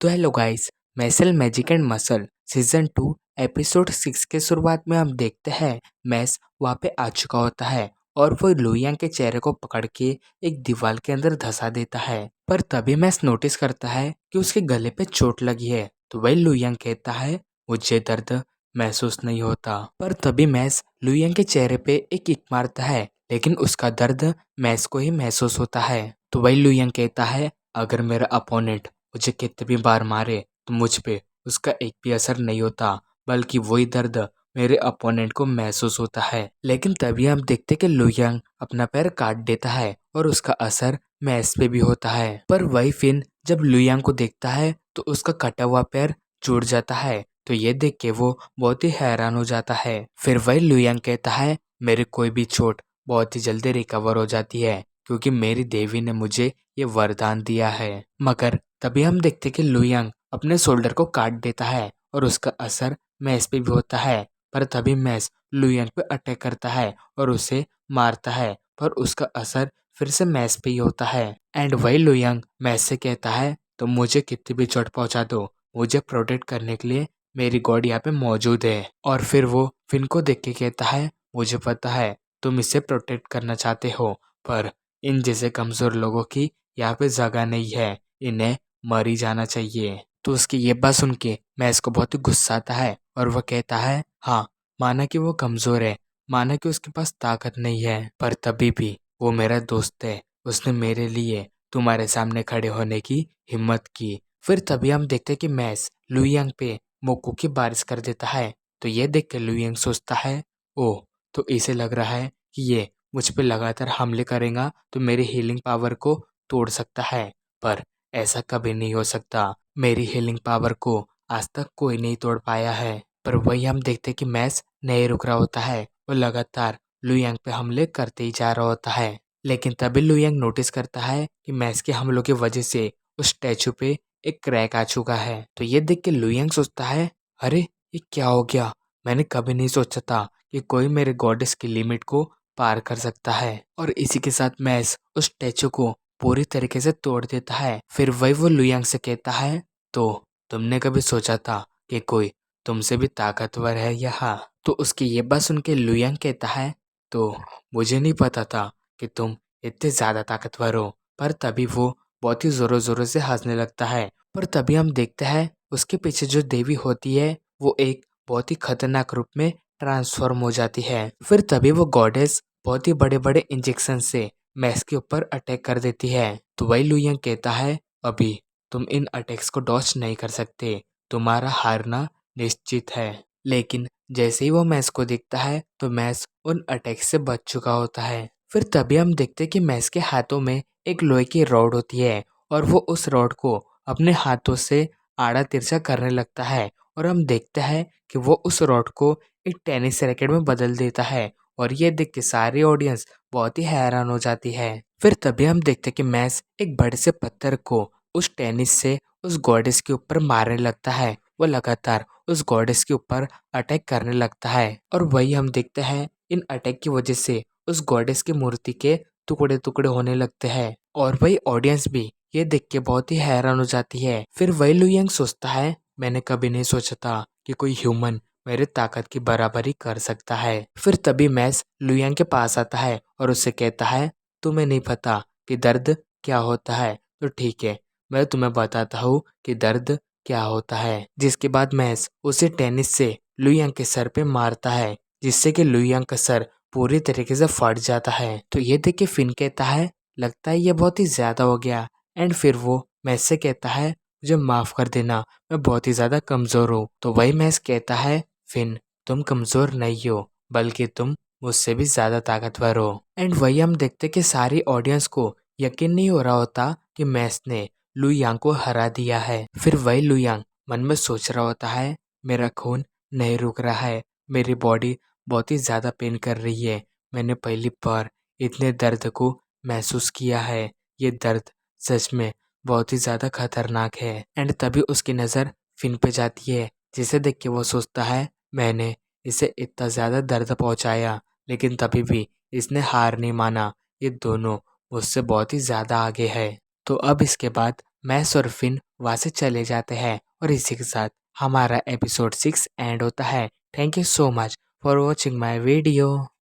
तो hello guys, muscle magic and muscle season 2 episode 6 के शुरुआत में हम देखते हैं मैस वहाँ पे आ चुका होता है और वो लुयांग के चेहरे को पकड़ के एक दीवार के अंदर धंसा देता है। पर तभी मैस नोटिस करता है कि उसके गले पे चोट लगी है। तो वही लुयांग कहता है मुझे दर्द महसूस नहीं होता। पर तभी मैस लुयांग के चेहरे पे एक किक मारता है, लेकिन उसका दर्द मैस को ही महसूस होता है। तो वही लुयांग कहता है अगर मेरा अपोनेंट मुझे कितने भी बार मारे तो मुझ पे उसका एक भी असर नहीं होता, बल्कि वही दर्द मेरे अपोनेंट को महसूस होता है। लेकिन तभी हम देखते कि लुयांग अपना पैर काट देता है और उसका असर मैस पे भी होता है। पर वही फिन जब लुयांग को देखता है तो उसका कटा हुआ पैर जुड़ जाता है। तो ये देख के वो बहुत ही हैरान हो जाता है। फिर वही लुयांग कहता है मेरी कोई भी चोट बहुत ही जल्दी रिकवर हो जाती है, क्योंकि मेरी देवी ने मुझे ये वरदान दिया है। मगर तभी हम देखते कि लुयांग अपने शोल्डर को काट देता है और उसका असर मैस पे भी होता है। पर तभी मैस लुयांग पे अटैक करता है और उसे मारता है, पर उसका असर फिर से मैस पे ही होता है। एंड वही लुयांग मैस से कहता है तुम मुझे कितनी भी चोट पहुंचा दो, मुझे प्रोटेक्ट करने के लिए मेरी गॉड यहाँ पे मौजूद है। और फिर वो फिन को देख के कहता है मुझे पता है तुम इसे प्रोटेक्ट करना चाहते हो, पर इन जैसे कमजोर लोगों की यहाँ पे जगह नहीं है, इन्हें मर ही जाना चाहिए। तो उसकी ये बात सुन के मैस को बहुत ही गुस्सा आता है और वह कहता है हाँ, माना कि वो कमजोर है, माना कि उसके पास ताकत नहीं है, पर तभी भी वो मेरा दोस्त है, उसने मेरे लिए तुम्हारे सामने खड़े होने की हिम्मत की। फिर तभी हम देखते कि मैस लुयांग पे मोकू की बारिश कर देता है। तो ये देख के लुयांग सोचता है ओह, तो इसे लग रहा है कि ये मुझ पे लगातार हमले करेगा तो मेरी हीलिंग पावर को तोड़ सकता है। पर ऐसा कभी नहीं हो सकता, मेरी हीलिंग पावर को आज तक कोई नहीं तोड़ पाया है। पर वही हम देखते कि मैस नहीं रुक रहा होता है, वो लगातार लुयांग पे हमले करते ही जा रहा होता है। लेकिन तभी लुयांग नोटिस करता है कि मैस के हमलों की वजह से उस स्टैचू पे एक क्रैक आ चुका है। तो ये देख के लुयांग सोचता है अरे ये क्या हो गया, मैंने कभी नहीं सोचा था कि कोई मेरे गॉडेस की लिमिट को पार कर सकता है। और इसी के साथ मैस उस स्टैचू को पूरी तरीके से तोड़ देता है। फिर वही वो लुयांग से कहता है तो तुमने कभी सोचा था कि कोई तुमसे भी ताकतवर है यहाँ? तो उसकी ये बात सुन के लुयांग कहता है तो मुझे नहीं पता था कि तुम इतने ज्यादा ताकतवर हो। पर तभी वो बहुत ही जोरों जोरों से हंसने लगता है। पर तभी हम देखते हैं उसके पीछे जो देवी होती है वो एक बहुत ही खतरनाक रूप में ट्रांसफॉर्म हो जाती है। फिर तभी वो गॉडेस बहुत ही बड़े बड़े इंजेक्शन से मैस के ऊपर अटैक कर देती है। तो वही लुयांग कहता है अभी तुम इन अटैक्स को डॉच नहीं कर सकते, तुम्हारा हारना निश्चित है। लेकिन जैसे ही वो मैस को देखता है तो मैस उन अटैक से बच चुका होता है। फिर तभी हम देखते कि मैस के हाथों में एक लोहे की रॉड होती है और वो उस रॉड को अपने हाथों से आड़ा तिरछा करने लगता है। और हम देखते हैं कि वो उस रॉड को एक टेनिस रैकेट में बदल देता है। और ये देख के सारी ऑडियंस बहुत ही हैरान हो जाती है। फिर तभी हम देखते कि मैस एक बड़े से पत्थर को उस टेनिस से उस गॉडेस के ऊपर मारने लगता है। वो लगातार उस गॉडेस के ऊपर अटैक करने लगता है और वही हम देखते हैं इन अटैक की वजह से उस गॉडेस की मूर्ति के टुकड़े टुकड़े होने लगते हैं। और वही ऑडियंस भी ये देख के बहुत ही हैरान हो जाती है। फिर वही लुयांग सोचता है मैंने कभी नहीं सोचा था कि कोई ह्यूमन मेरे ताकत की बराबरी कर सकता है। फिर तभी मैस लुयांग के पास आता है और उससे कहता है तुम्हें नहीं पता कि दर्द क्या होता है, तो ठीक है मैं तुम्हें बताता हूँ कि दर्द क्या होता है। जिसके बाद मैस उसे टेनिस से लुयांग के सर पे मारता है, जिससे कि लुयांग का सर पूरी तरीके से फट जाता है। तो ये देख के फिन कहता है लगता है ये बहुत ही ज्यादा हो गया। एंड फिर वो मैस से कहता है मुझे माफ कर देना, मैं बहुत ही ज्यादा कमजोर हूँ। तो वही मैस कहता है फिन तुम कमजोर नहीं हो, बल्कि तुम मुझसे भी ज्यादा ताकतवर हो। एंड वही हम देखते कि सारी ऑडियंस को यकीन नहीं हो रहा होता कि मैस ने लुयांग को हरा दिया है। फिर वही लुयांग मन में सोच रहा होता है मेरा खून नहीं रुक रहा है, मेरी बॉडी बहुत ही ज्यादा पेन कर रही है, मैंने पहली बार इतने दर्द को महसूस किया है, ये दर्द सच में बहुत ही ज्यादा खतरनाक है। एंड तभी उसकी नजर फिन पे जाती है, जिसे देख के वो सोचता है मैंने इसे इतना ज्यादा दर्द पहुंचाया, लेकिन तभी भी इसने हार नहीं माना, ये दोनों मुझसे बहुत ही ज्यादा आगे है। तो अब इसके बाद मैस और फिन वहाँ से चले जाते हैं और इसी के साथ हमारा एपिसोड 6 एंड होता है। Thank you so much for watching my video.